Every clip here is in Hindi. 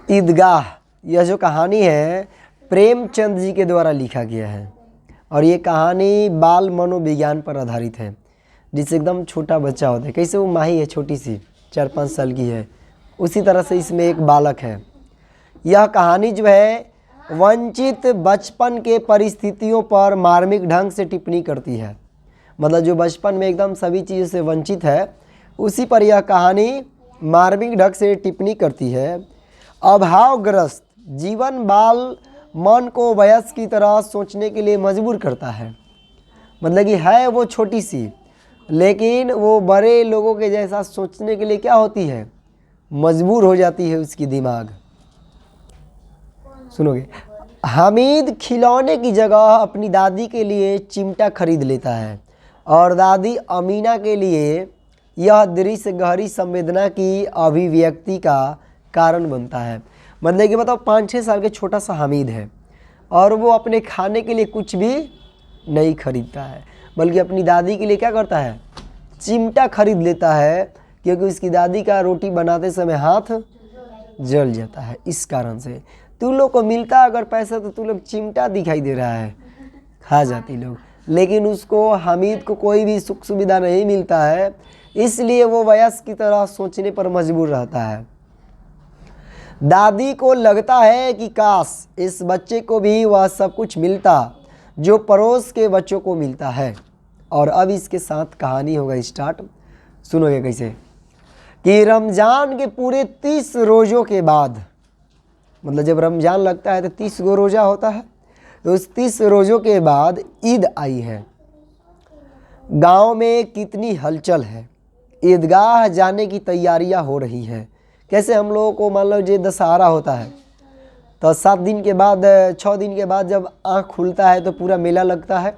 ईदगाह, यह जो कहानी है प्रेमचंद जी के द्वारा लिखा गया है और ये कहानी बाल मनोविज्ञान पर आधारित है। जिससे एकदम छोटा बच्चा होता है, कैसे वो माही है छोटी सी 4-5 साल की है, उसी तरह से इसमें एक बालक है। यह कहानी जो है वंचित बचपन के परिस्थितियों पर मार्मिक ढंग से टिप्पणी करती है। मतलब जो बचपन में एकदम सभी चीज़ों से वंचित है उसी पर यह कहानी मार्मिक ढंग से टिप्पणी करती है। अभावग्रस्त जीवन बाल मन को वयस्क की तरह सोचने के लिए मजबूर करता है। मतलब कि है वो छोटी सी, लेकिन वो बड़े लोगों के जैसा सोचने के लिए क्या होती है, मजबूर हो जाती है उसकी दिमाग। सुनोगे, हामिद खिलौने की जगह अपनी दादी के लिए चिमटा खरीद लेता है और दादी अमीना के लिए यह दृश्य गहरी संवेदना की अभिव्यक्ति का कारण बनता है। मतलब कि बताओ 5-6 साल के छोटा सा हामिद है और वो अपने खाने के लिए कुछ भी नहीं खरीदता है, बल्कि अपनी दादी के लिए क्या करता है, चिमटा खरीद लेता है, क्योंकि उसकी दादी का रोटी बनाते समय हाथ जल जाता है। इस कारण से तू लोग को मिलता अगर पैसा तो तू लोग चिमटा दिखाई दे रहा है, खा जाती लोग, लेकिन उसको हामिद को कोई भी सुख सुविधा नहीं मिलता है, इसलिए वो वयस्क की तरह सोचने पर मजबूर रहता है। दादी को लगता है कि काश इस बच्चे को भी वह सब कुछ मिलता जो पड़ोस के बच्चों को मिलता है। और अब इसके साथ कहानी होगा स्टार्ट। सुनोगे कैसे कि रमज़ान के पूरे 30 रोज़ों के बाद, मतलब जब रमज़ान लगता है तो 30 गो रोज़ा होता है, तो उस 30 रोज़ों के बाद ईद आई है। गांव में कितनी हलचल है, ईदगाह जाने की तैयारियां हो रही हैं। कैसे हम लोगों को मान लो जो दशहरा होता है तो 7 दिन के बाद 6 दिन के बाद जब आँख खुलता है तो पूरा मेला लगता है,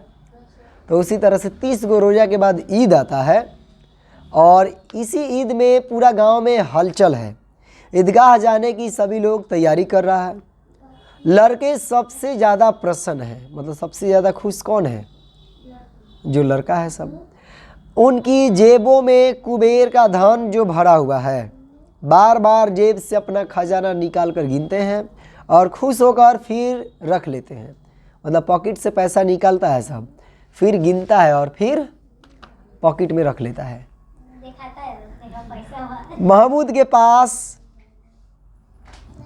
तो उसी तरह से 30 गो रोज़ा के बाद ईद आता है और इसी ईद में पूरा गांव में हलचल है। ईदगाह जाने की सभी लोग तैयारी कर रहा है। लड़के सबसे ज़्यादा प्रसन्न है, मतलब सबसे ज़्यादा खुश कौन है, जो लड़का है सब। उनकी जेबों में कुबेर का धन जो भरा हुआ है, बार बार जेब से अपना खजाना निकाल कर गिनते हैं और खुश होकर फिर रख लेते हैं। मतलब पॉकेट से पैसा निकालता है सब, फिर गिनता है और फिर पॉकेट में रख लेता है। महमूद के पास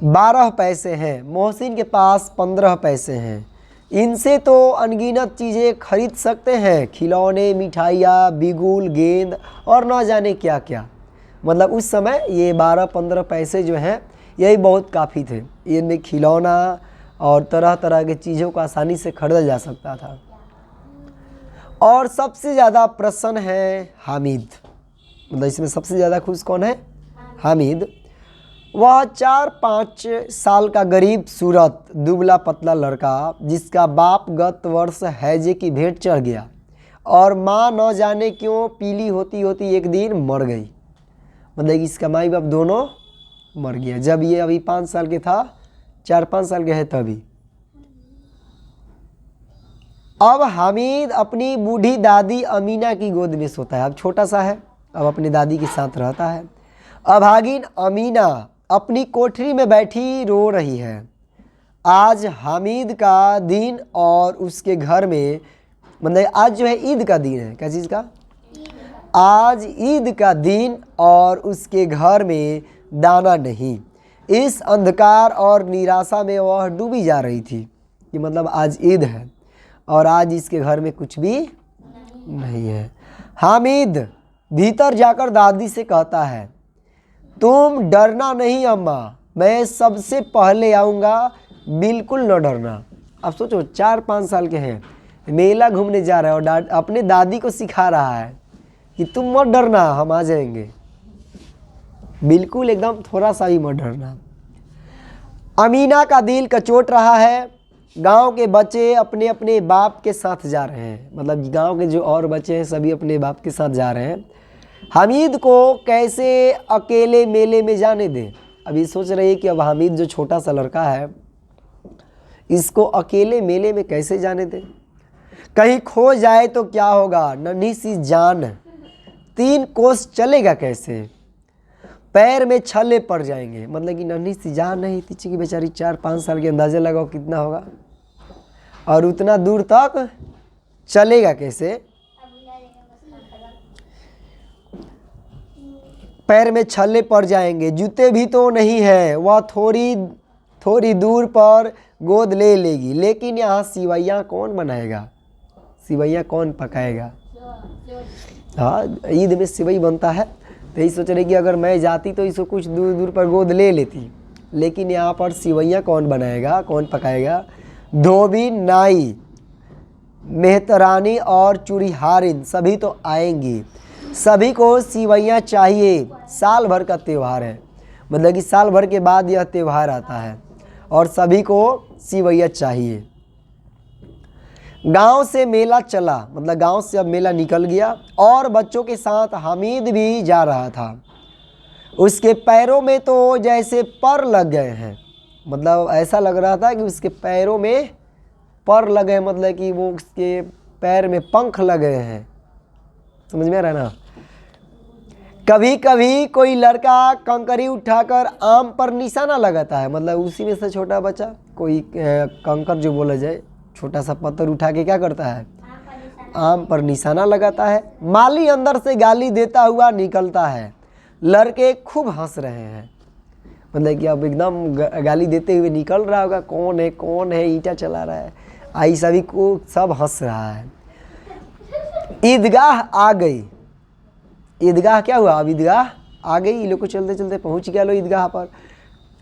12 पैसे हैं, मोहसिन के पास 15 पैसे हैं। इनसे तो अनगिनत चीज़ें खरीद सकते हैं, खिलौने, मिठाइयाँ, बिगुल, गेंद और न जाने क्या क्या। मतलब उस समय ये 12-15 पैसे जो हैं यही बहुत काफ़ी थे। इनमें खिलौना और तरह तरह के चीज़ों को आसानी से खरीदा जा सकता था। और सबसे ज़्यादा प्रसन्न है हामिद। मतलब इसमें सबसे ज़्यादा खुश कौन है, हामिद। वह 4-5 साल का गरीब सूरत दुबला पतला लड़का, जिसका बाप गत वर्ष हैजे की भेंट चढ़ गया और माँ न जाने क्यों पीली होती होती एक दिन मर गई। मतलब इसका माई बाप दोनों मर गया जब ये अभी 5 साल के था, 4-5 साल के है तभी। अब हामिद अपनी बूढ़ी दादी अमीना की गोद में सोता है। अब छोटा सा है, अब अपनी दादी के साथ रहता है। अभागिन अमीना अपनी कोठरी में बैठी रो रही है। आज हामिद का दिन और उसके घर में, मतलब आज जो है ईद का दिन है। क्या चीज़ का? आज ईद का दिन और उसके घर में दाना नहीं। इस अंधकार और निराशा में वह डूबी जा रही थी कि मतलब आज ईद है और आज इसके घर में कुछ भी नहीं है। हामिद भीतर जाकर दादी से कहता है, तुम डरना नहीं अम्मा, मैं सबसे पहले आऊँगा, बिल्कुल न डरना। अब सोचो 4-5 साल के हैं, मेला घूमने जा रहा है और अपने दादी को सिखा रहा है कि तुम मत डरना, हम आ जाएंगे, बिल्कुल एकदम थोड़ा सा भी मत डरना। अमीना का दिल कचोट रहा है। गांव के बच्चे अपने अपने बाप के साथ जा रहे हैं। मतलब गांव के जो और बच्चे हैं सभी अपने बाप के साथ जा रहे हैं। हामिद को कैसे अकेले मेले में जाने दें। अभी सोच रही है कि अब हामिद जो छोटा सा लड़का है इसको अकेले मेले में कैसे जाने दें। कहीं खो जाए तो क्या होगा, नन्ही सी जान 3 कोस चलेगा कैसे। पैर में छल्ले पड़ जाएंगे, मतलब कि नन्ही सी जान है तीची की बेचारी, 4-5 साल के, अंदाजे लगाओ कितना होगा, और उतना दूर तक चलेगा कैसे। पैर में छल्ले पड़ जाएंगे, जूते भी तो नहीं है, वह थोड़ी दूर पर गोद ले लेगी, लेकिन यहाँ सिवैया कौन बनाएगा, सिवैया कौन पकाएगा। हाँ, ईद में सिवई बनता है, तो यही सोच रहे कि अगर मैं जाती तो इसको कुछ दूर दूर पर गोद ले लेती, लेकिन यहाँ पर सिवैया कौन बनाएगा, कौन पकाएगा। धोबी, नाई, मेहतरानी और चूड़ीहारिन सभी तो आएंगी, सभी को सिवैया चाहिए। साल भर का त्यौहार है, मतलब कि साल भर के बाद यह त्यौहार आता है और सभी को सिवैया चाहिए। गांव से मेला चला, मतलब गांव से अब मेला निकल गया और बच्चों के साथ हामिद भी जा रहा था। उसके पैरों में तो जैसे पर लग गए हैं, मतलब ऐसा लग रहा था कि उसके पैरों में पर लगे, मतलब कि वो उसके पैर में पंख लगे हैं, समझ में आ रहा है ना। कभी कभी कोई लड़का कंकरी उठाकर आम पर निशाना लगाता है, मतलब उसी में से छोटा बच्चा कोई कंकर जो बोला जाए, छोटा सा पत्थर उठा के क्या करता है, आम पर निशाना लगाता है। माली अंदर से गाली देता हुआ निकलता है, लड़के खूब हंस रहे हैं, मतलब कि अब एकदम गाली देते हुए निकल रहा होगा, कौन है ईंटा चला रहा है, आई सभी को सब हंस रहा है। ईदगाह आ गई, ईदगाह क्या हुआ, अब ईदगाह आ गई, ये लोग को चलते चलते पहुंच गया लो ईदगाह पर।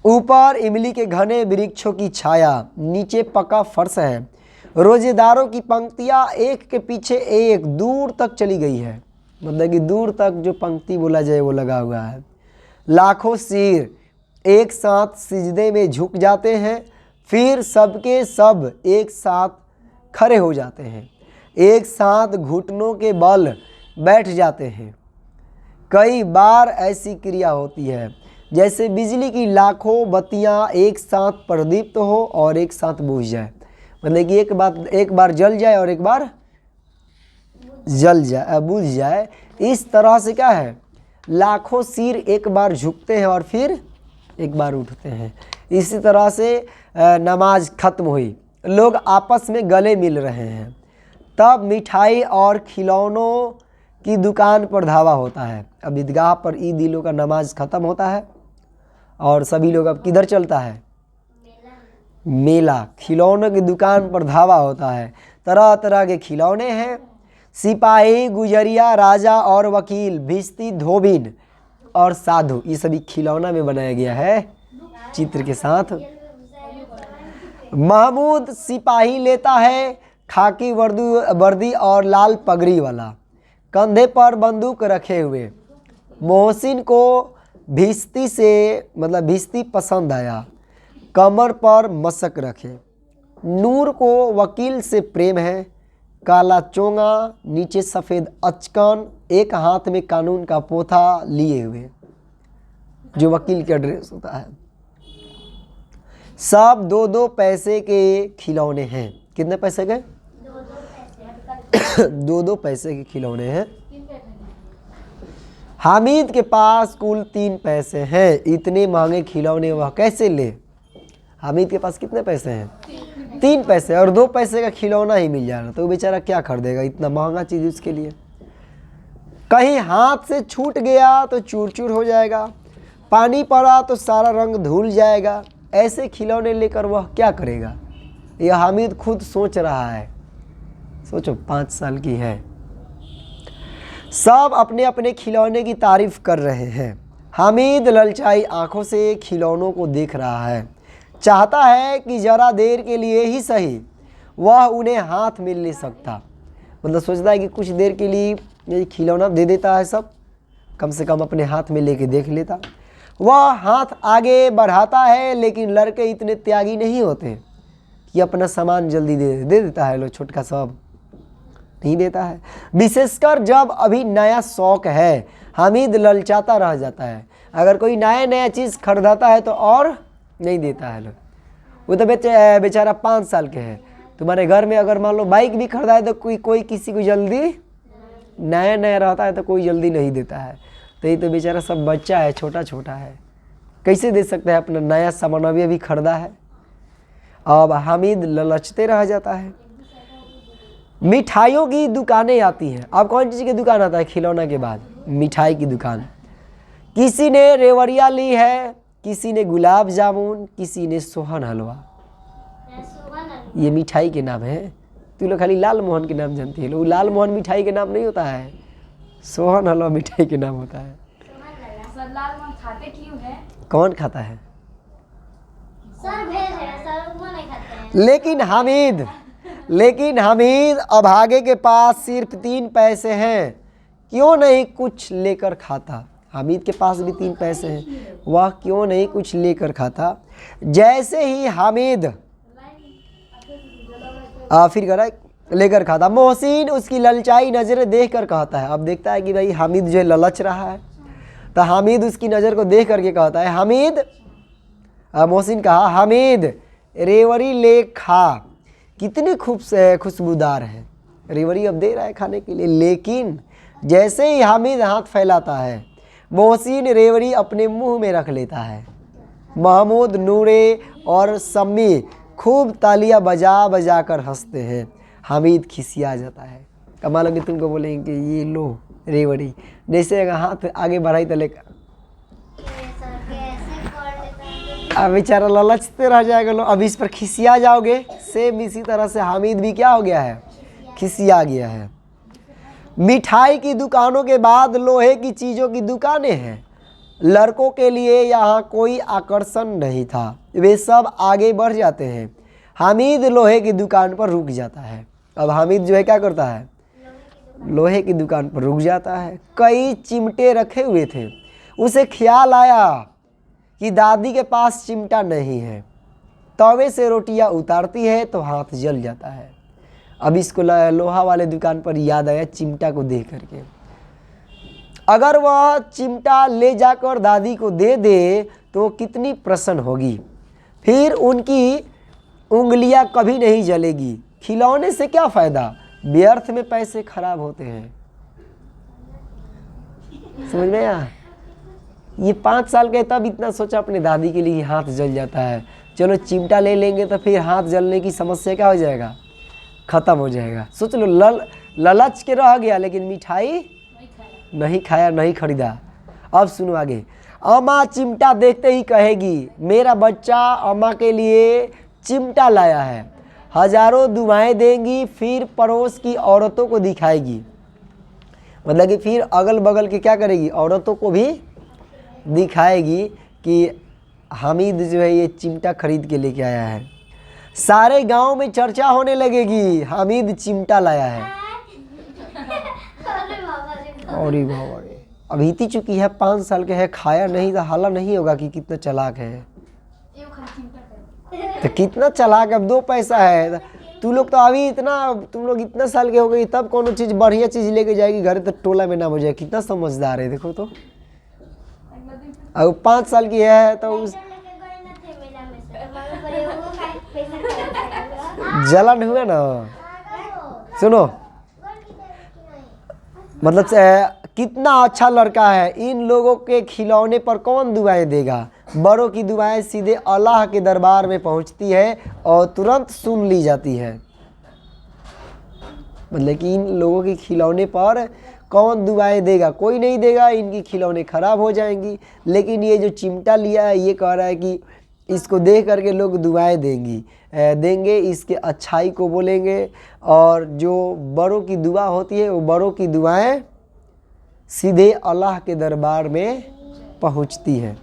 ऊपर इमली के घने वृक्षों की छाया, नीचे पक्का फर्श है, रोजेदारों की पंक्तियां एक के पीछे एक दूर तक चली गई है, मतलब कि दूर तक जो पंक्ति बोला जाए वो लगा हुआ है। लाखों सिर एक साथ सिजदे में झुक जाते हैं, फिर सबके सब एक साथ खड़े हो जाते हैं, एक साथ घुटनों के बल बैठ जाते हैं। कई बार ऐसी क्रिया होती है जैसे बिजली की लाखों बत्तियां एक साथ प्रदीप्त हो और एक साथ बुझ जाए, मतलब कि एक बार जल जाए और एक बार बुझ जाए। इस तरह से क्या है, लाखों सिर एक बार झुकते हैं और फिर एक बार उठते हैं। इसी तरह से नमाज खत्म हुई, लोग आपस में गले मिल रहे हैं। तब मिठाई और खिलौनों की दुकान पर धावा होता है। अब ईदगाह पर ईद लोग का नमाज ख़त्म होता है और सभी लोग अब किधर चलता है, मेला। खिलौनों की दुकान पर धावा होता है, तरह तरह के खिलौने हैं। सिपाही, गुजरिया, राजा और वकील, भिश्ती, धोबिन और साधु, ये सभी खिलौना में बनाया गया है चित्र के साथ। महमूद सिपाही लेता है, खाकी वर्दी और लाल पगड़ी वाला, कंधे पर बंदूक रखे हुए। मोहसिन को भिश्ती पसंद आया, कमर पर मशक रखे। नूर को वकील से प्रेम है, काला चोंगा, नीचे सफ़ेद अचकन, एक हाथ में कानून का पोथा लिए हुए, जो वकील का ड्रेस होता है। सब 2-2 पैसे के खिलौने हैं। कितने पैसे के? 2-2 पैसे के खिलौने हैं। हामिद के पास कुल 3 पैसे हैं। इतने महंगे खिलौने वह कैसे ले? हामिद के पास कितने पैसे हैं? 3 पैसे, और 2 पैसे का खिलौना ही मिल जा रहा, तो वो बेचारा क्या खरीदेगा इतना महंगा चीज़ उसके लिए। कहीं हाथ से छूट गया तो चूर चूर हो जाएगा, पानी पड़ा तो सारा रंग धुल जाएगा। ऐसे खिलौने लेकर वह क्या करेगा? यह हामिद खुद सोच रहा है। सोचो, 5 साल की है। सब अपने अपने खिलौने की तारीफ कर रहे हैं। हामिद ललचाई आंखों से खिलौनों को देख रहा है, चाहता है कि जरा देर के लिए ही सही वह उन्हें हाथ में ले सकता। मतलब सोचता है कि कुछ देर के लिए ये खिलौना दे देता है, सब कम से कम अपने हाथ में लेके देख लेता। वह हाथ आगे बढ़ाता है, लेकिन लड़के इतने त्यागी नहीं होते कि अपना सामान जल्दी दे देता है। लो छोटका सब नहीं देता है, विशेषकर जब अभी नया शौक है। हामिद ललचाता रह जाता है। अगर कोई नया चीज़ खरीदाता है तो और नहीं देता है लोग। वो तो बेचारा 5 साल के है। तुम्हारे घर में अगर मान लो बाइक भी खरीदा है तो कोई किसी को जल्दी नया रहता है तो कोई जल्दी नहीं देता है। तो तो ये तो बेचारा सब बच्चा है, छोटा छोटा है, कैसे दे सकता है? अपना नया सामान अभी खरीदा है। अब हामिद ललचते रह जाता है। मिठाइयों की दुकानें आती हैं। अब कौन चीज़ की दुकान आता है खिलौना के बाद? मिठाई की दुकान। किसी ने रेवड़िया ली है, किसी ने गुलाब जामुन, किसी ने सोहन हलवा। ये मिठाई के नाम है। तू लोग खाली लाल मोहन के नाम जानती है, लोग लाल मोहन मिठाई के नाम नहीं होता है, सोहन हलवा मिठाई के नाम होता है। लाल मोहन खाते क्यों है? कौन खाता है? सर भेज है, सर वो नहीं खाते हैं। लेकिन हामिद अभागे के पास सिर्फ 3 पैसे हैं, क्यों नहीं कुछ लेकर खाता? हामिद के पास भी 3 पैसे हैं, वह क्यों नहीं कुछ लेकर खाता? जैसे ही हामिद फिर करा लेकर खाता, मोहसिन उसकी ललचाई नज़रें देखकर कहता है। अब देखता है कि भाई हामिद जो है ललच रहा है, तो हामिद उसकी नज़र को देख करके कहता है, हामिद, मोहसिन कहा, हामिद रेवड़ी ले खा, कितनी खुशबूदार है। रेवड़ी अब दे रहा है खाने के लिए, लेकिन जैसे ही हामिद हाथ फैलाता है, मोहसिन रेवड़ी अपने मुंह में रख लेता है। महमूद, नूरे और सम्मी खूब तालियां बजा बजा कर हंसते हैं। हामिद खिसिया जाता है। कमाल लगे तुमको बोलेंगे कि ये लो रेवड़ी, जैसे अगर हाथ आगे बढ़ाई तो लेकर अब बेचारा ललचते रह जाएगा। लो अब इस पर खिसिया जाओगे, सेम इसी तरह से हामिद भी क्या हो गया है? खिसिया गया है। मिठाई की दुकानों के बाद लोहे की चीज़ों की दुकानें हैं। लड़कों के लिए यहाँ कोई आकर्षण नहीं था, वे सब आगे बढ़ जाते हैं। हामिद लोहे की दुकान पर रुक जाता है। अब हामिद जो है क्या करता है? लोहे की दुकान पर रुक जाता है। कई चिमटे रखे हुए थे। उसे ख्याल आया कि दादी के पास चिमटा नहीं है। तवे से रोटियां उतारती है तो हाथ जल जाता है। अब इसको लोहा वाले दुकान पर याद आया चिमटा को देख करके। अगर वह चिमटा ले जाकर दादी को दे दे तो कितनी प्रसन्न होगी, फिर उनकी उंगलियां कभी नहीं जलेगी। खिलौने से क्या फ़ायदा, व्यर्थ में पैसे खराब होते हैं। समझ में आया? ये 5 साल के तब इतना सोचा अपने दादी के लिए, हाथ जल जाता है। चलो चिमटा ले लेंगे तो फिर हाथ जलने की समस्या क्या हो जाएगा? ख़त्म हो जाएगा। सोच लो, ललच के रह गया लेकिन मिठाई नहीं खाया, नहीं खरीदा। अब सुनो आगे। अम्मा चिमटा देखते ही कहेगी, मेरा बच्चा अम्मा के लिए चिमटा लाया है। हजारों दुआएं देंगी, फिर पड़ोस की औरतों को दिखाएगी। मतलब कि फिर अगल बगल की क्या करेगी? औरतों को भी दिखाएगी कि हामिद जो है ये चिमटा खरीद के लेके आया है। सारे गांव में चर्चा होने लगेगी, हामिद चिमटा लाया है। अरे बाबा रे, अब बीती चुकी है, 5 साल के है, खाया नहीं तो हाला नहीं होगा कि कितना चालाक है। तो कितना चालाक, अब 2 पैसा है। तू लोग तो अभी तुम लोग इतना साल के हो गई, तब कोनो चीज़ बढ़िया चीज़ लेके जाएगी घर तो टोला में नाम हो जाए। कितना समझदार है देखो तो। अब 5 साल की है तो उस जलन हुआ ना। सुनो, मतलब कितना अच्छा लड़का है, इन लोगों के खिलौने पर कौन दुआएं देगा? बड़ों की दुआएं सीधे अल्लाह के दरबार में पहुंचती है और तुरंत सुन ली जाती है। मतलब कि इन लोगों के खिलौने पर कौन दुआएं देगा? कोई नहीं देगा, इनकी खिलौने खराब हो जाएंगी। लेकिन ये जो चिमटा लिया है, ये कह रहा है कि इसको देख करके लोग दुआएं देंगे, इसके अच्छाई को बोलेंगे। और जो बड़ों की दुआ होती है, वो बड़ों की दुआएं सीधे अल्लाह के दरबार में पहुंचती है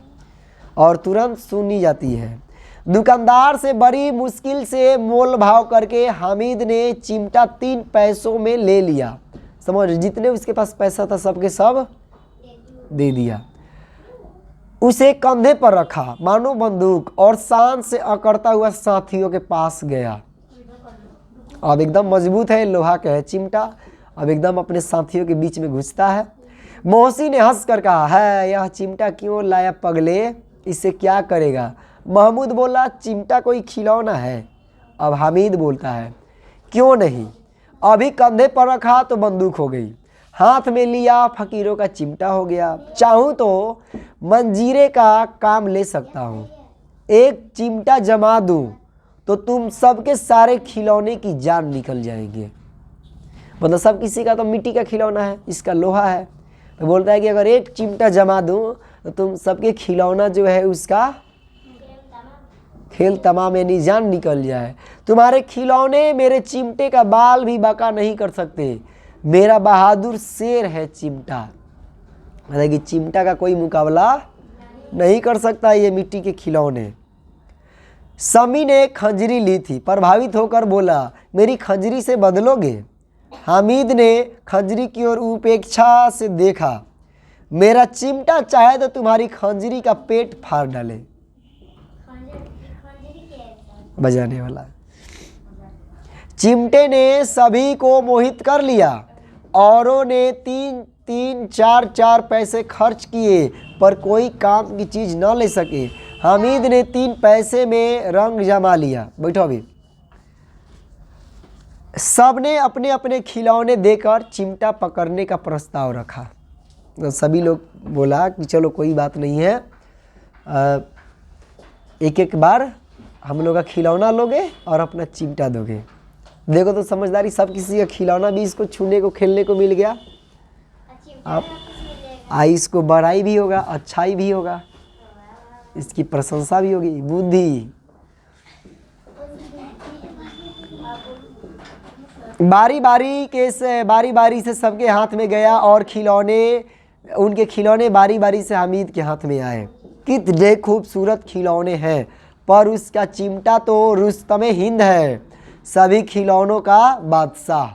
और तुरंत सुनी जाती है। दुकानदार से बड़ी मुश्किल से मोल भाव करके हामिद ने चिमटा 3 पैसों में ले लिया। समझ, जितने उसके पास पैसा था सबके सब दे दिया। उसे कंधे पर रखा मानो बंदूक और शान से अकड़ता हुआ साथियों के पास गया। अब एकदम मजबूत है, लोहा का है चिमटा। अब एकदम अपने साथियों के बीच में घुसता है। मोहसिन ने हंस कर कहा, है यह चिमटा क्यों लाया पगले, इससे क्या करेगा? महमूद बोला, चिमटा कोई खिलौना है। अब हामिद बोलता है, क्यों नहीं, अभी कंधे पर रखा तो बंदूक हो गई। हाथ में लिया फकीरों का चिमटा हो गया। चाहूँ तो मंजीरे का काम ले सकता हूँ, एक चिमटा जमा दूँ तो तुम सबके सारे खिलौने की जान निकल जाएंगे। मतलब सब किसी का तो मिट्टी का खिलौना है, इसका लोहा है। तो बोलता है कि अगर एक चिमटा जमा दूँ तो तुम सबके खिलौना जो है उसका खेल तमाम यानी जान निकल जाए। तुम्हारे खिलौने मेरे चिमटे का बाल भी बाका नहीं कर सकते। मेरा बहादुर शेर है चिमटा। मतलब कि चिमटा का कोई मुकाबला नहीं कर सकता ये मिट्टी के खिलौने। समी ने खंजरी ली थी, प्रभावित होकर बोला, मेरी खंजरी से बदलोगे? हामिद ने खंजरी की ओर उपेक्षा से देखा। मेरा चिमटा चाहे तो तुम्हारी खंजरी का पेट फाड़ डाले। बजाने वाला। चिमटे ने सभी को मोहित कर लिया। औरों ने 3-3, 4-4 पैसे खर्च किए पर कोई काम की चीज़ न ले सके। हामिद ने 3 पैसे में रंग जमा लिया। बैठो अभी। सबने अपने अपने खिलौने देकर चिमटा पकड़ने का प्रस्ताव रखा। तो सभी लोग बोला कि चलो कोई बात नहीं है, एक एक बार हम लोग का खिलौना लोगे और अपना चिमटा दोगे। देखो तो समझदारी, सब किसी का खिलौना भी इसको छूने को खेलने को मिल गया। अब इसको बड़ाई भी होगा, अच्छाई भी होगा, इसकी प्रशंसा भी होगी। बुद्धि। बारी बारी से सबके हाथ में गया और उनके खिलौने बारी बारी से हामिद के हाथ में आए। कितने खूबसूरत खिलौने हैं, पर उसका चिमटा तो रुस्तमे हिंद है, सभी खिलौनों का बादशाह।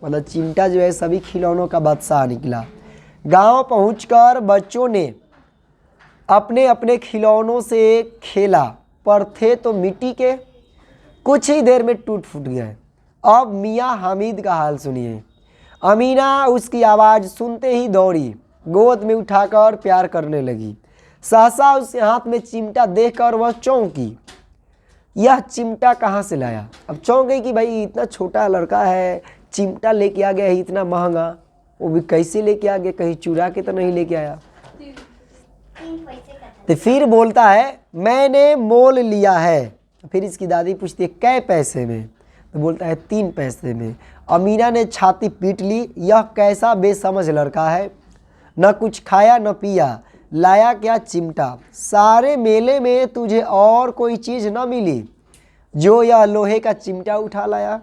मतलब चिमटा जो है सभी खिलौनों का बादशाह निकला। गांव पहुंचकर बच्चों ने अपने अपने खिलौनों से खेला, पर थे तो मिट्टी के, कुछ ही देर में टूट फूट गए। अब मियाँ हामिद का हाल सुनिए। अमीना उसकी आवाज़ सुनते ही दौड़ी, गोद में उठाकर प्यार करने लगी। सहसा उसके हाथ में चिमटा देखकर वह चौंकी। यह चिमटा कहाँ से लाया? अब चौंक गई कि भाई इतना छोटा लड़का है, चिमटा लेके आ गया है इतना महंगा, वो भी कैसे लेके आ गया, कहीं चुरा के तो नहीं लेके आया। तो फिर बोलता है मैंने मोल लिया है। फिर इसकी दादी पूछती है कै पैसे में? तो बोलता है 3 पैसे में। अमीना ने छाती पीट ली, यह कैसा बेसमझ लड़का है, न कुछ खाया न पिया, लाया क्या चिमटा। सारे मेले में तुझे और कोई चीज़ न मिली जो यह लोहे का चिमटा उठा लाया।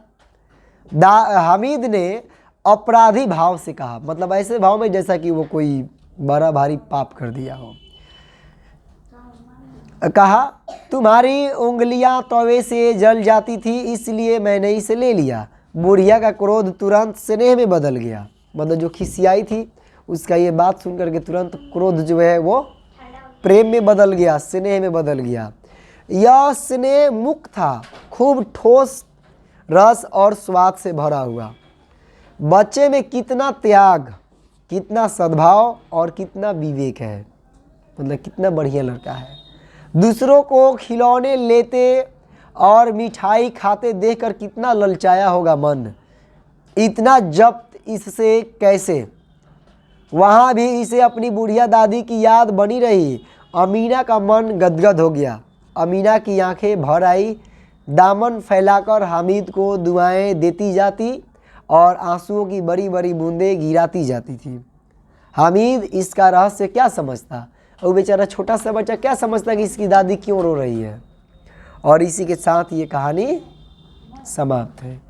हामिद ने अपराधी भाव से कहा, मतलब ऐसे भाव में जैसा कि वो कोई बड़ा भारी पाप कर दिया हो। कहा तुम्हारी उंगलियां तवे से जल जाती थी इसलिए मैंने इसे ले लिया। बुढ़िया का क्रोध तुरंत स्नेह में बदल गया। मतलब जो खिसियाई थी उसका ये बात सुन करके तुरंत क्रोध जो है वो प्रेम में बदल गया, स्नेह में बदल गया। यह स्नेह मुक्त था, खूब ठोस रस और स्वाद से भरा हुआ। बच्चे में कितना त्याग, कितना सद्भाव और कितना विवेक है। मतलब कितना बढ़िया लड़का है। दूसरों को खिलौने लेते और मिठाई खाते देखकर कितना ललचाया होगा मन। इतना जब्त इससे कैसे। वहाँ भी इसे अपनी बुढ़िया दादी की याद बनी रही। अमीना का मन गदगद हो गया। अमीना की आंखें भर आई, दामन फैलाकर हामिद को दुआएं देती जाती और आंसुओं की बड़ी बड़ी बूंदें गिराती जाती थी। हामिद इसका रहस्य क्या समझता, और बेचारा छोटा सा बच्चा क्या समझता कि इसकी दादी क्यों रो रही है। और इसी के साथ ये कहानी समाप्त है।